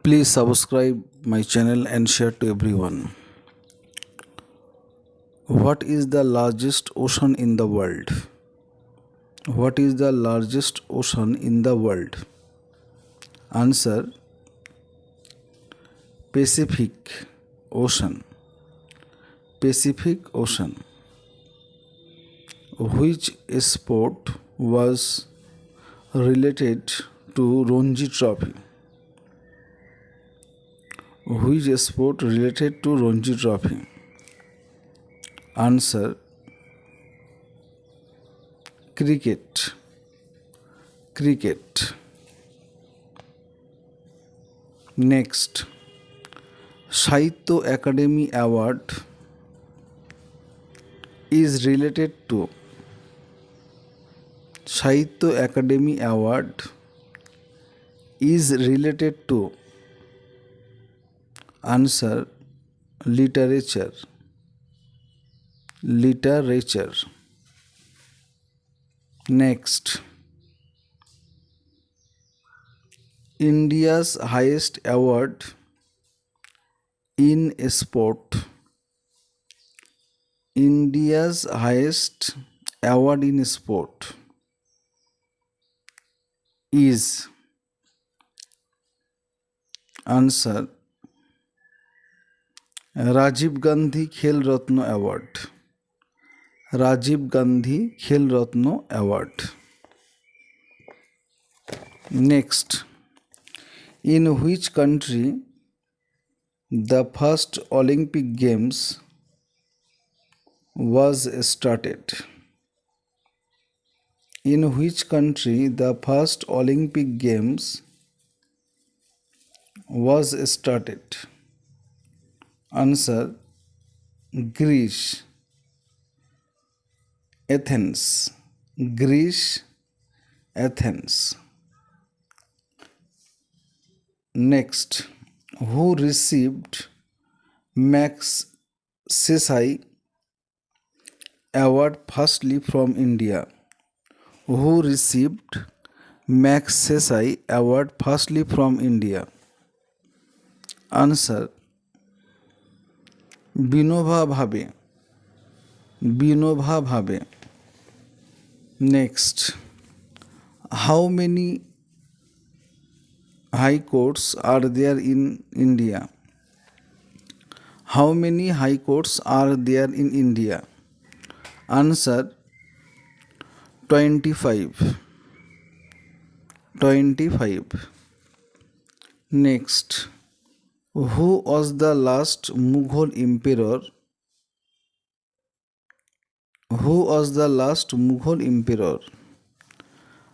Please subscribe my channel and share to everyone. What is the largest ocean in the world? What is the largest ocean in the world? Answer: Pacific Ocean. Pacific Ocean. Which sport was related to Ranji Trophy? Which sport related to Ranji Trophy? Answer: Cricket. Cricket. Next, Sahitya Academy Award is related to. Sahitya Academy Award is related to. Answer: Literature. Literature. Next, India's highest award in sport. India's highest award in sport is. Answer: Rajiv Gandhi Khel Ratna Award. Rajiv Gandhi Khel Ratna Award. Next, in which country the first Olympic Games was started? In which country the first Olympic Games was started? Answer: Greece. Athens. Greece. Athens. Next, who received Magsaysay Award firstly from India? Who received Magsaysay Award firstly from India? Answer: Vinoba Bhave. Vinoba Bhave. Next, how many high courts are there in India? How many high courts are there in India? Answer: 25. 25. Next, who was the last Mughal emperor? Who was the last Mughal emperor?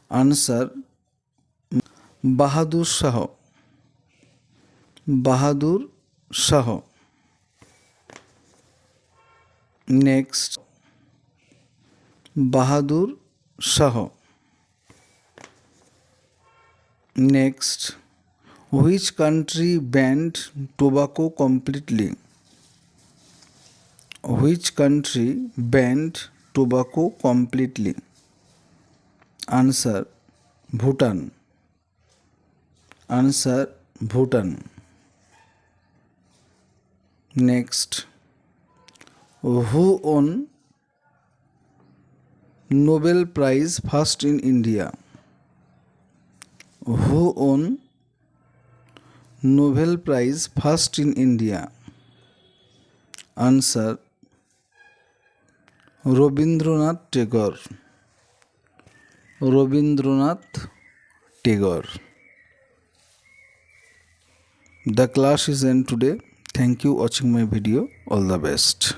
Answer: Bahadur Shah. Bahadur Shah. Next, Bahadur Shah. Next, which country banned tobacco completely? Which country banned tobacco completely? Answer: Bhutan. Answer: Bhutan. Next, who won Nobel Prize first in India? Who won Nobel Prize first in India? Answer: Rabindranath Tagore. Rabindranath Tagore. The class is end today. Thank you watching my video. All the best.